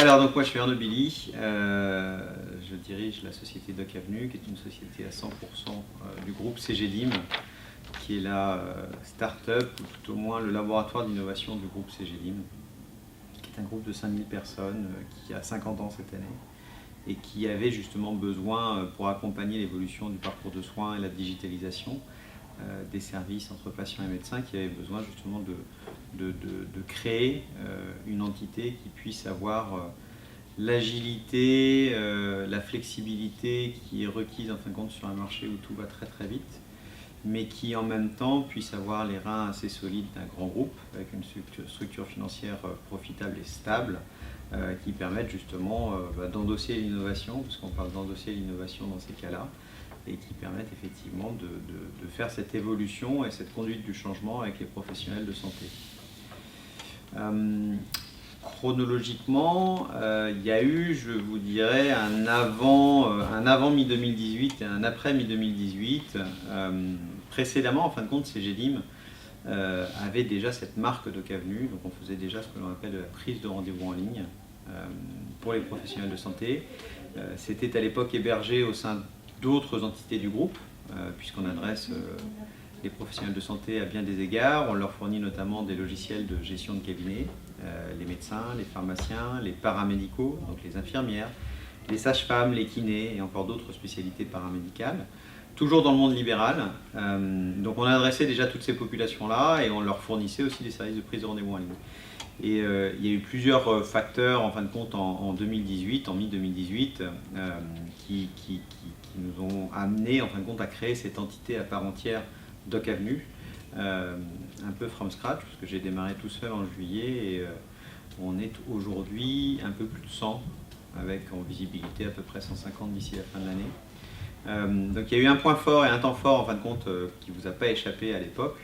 Alors, donc moi je suis Arnaud Billy, je dirige la société Doc Avenue, qui est une société à 100% du groupe CGLIM, qui est la start-up, ou tout au moins le laboratoire d'innovation du groupe CGLIM, qui est un groupe de 5000 personnes, qui a 50 ans cette année, et qui avait justement besoin, pour accompagner l'évolution du parcours de soins et la digitalisation des services entre patients et médecins, qui avait besoin justement de créer une entité qui puisse avoir l'agilité, la flexibilité qui est requise en fin de compte sur un marché où tout va très très vite, mais qui en même temps puisse avoir les reins assez solides d'un grand groupe avec une structure financière profitable et stable, qui permettent justement d'endosser l'innovation, parce qu'on parle d'endosser l'innovation dans ces cas-là, et qui permettent effectivement de faire cette évolution et cette conduite du changement avec les professionnels de santé. Chronologiquement, il y a eu, je vous dirais, un avant mi-2018 et un après mi-2018. Précédemment, en fin de compte, CGLIM avait déjà cette marque Doc Avenue, donc on faisait déjà ce que l'on appelle de la prise de rendez-vous en ligne pour les professionnels de santé. C'était à l'époque hébergé au sein d'autres entités du groupe, puisqu'on adresse les professionnels de santé à bien des égards. On leur fournit notamment des logiciels de gestion de cabinet, les médecins, les pharmaciens, les paramédicaux, donc les infirmières, les sages-femmes, les kinés et encore d'autres spécialités paramédicales. Toujours dans le monde libéral. Donc on adressait déjà toutes ces populations-là et on leur fournissait aussi des services de prise de rendez-vous en ligne. Et il y a eu plusieurs facteurs, en fin de compte, en 2018, en mi-2018, qui nous ont amenés, en fin de compte, à créer cette entité à part entière, Doc Avenue, un peu from scratch, parce que j'ai démarré tout seul en juillet, et on est aujourd'hui un peu plus de 100, avec en visibilité à peu près 150 d'ici la fin de l'année. Donc il y a eu un point fort et un temps fort, en fin de compte, qui ne vous a pas échappé à l'époque,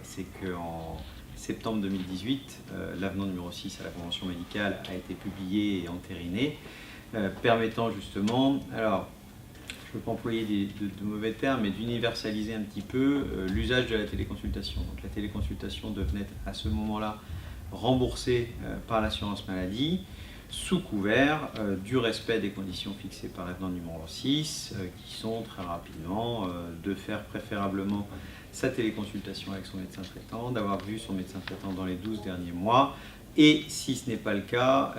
c'est qu'en septembre 2018, l'avenant numéro 6 à la convention médicale a été publié et entériné, permettant justement, alors je ne veux pas employer de mauvais termes, mais d'universaliser un petit peu l'usage de la téléconsultation. Donc la téléconsultation devenait à ce moment-là remboursée par l'assurance maladie, sous couvert du respect des conditions fixées par l'avenant numéro 6, qui sont très rapidement de faire préférablement sa téléconsultation avec son médecin traitant, d'avoir vu son médecin traitant dans les 12 derniers mois, et si ce n'est pas le cas,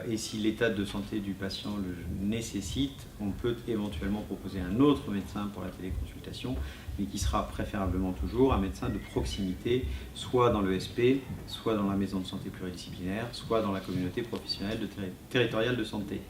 et si l'état de santé du patient le nécessite, on peut éventuellement proposer un autre médecin pour la téléconsultation, mais qui sera préférablement toujours un médecin de proximité, soit dans le SP, soit dans la maison de santé pluridisciplinaire, soit dans la communauté professionnelle territoriale de santé.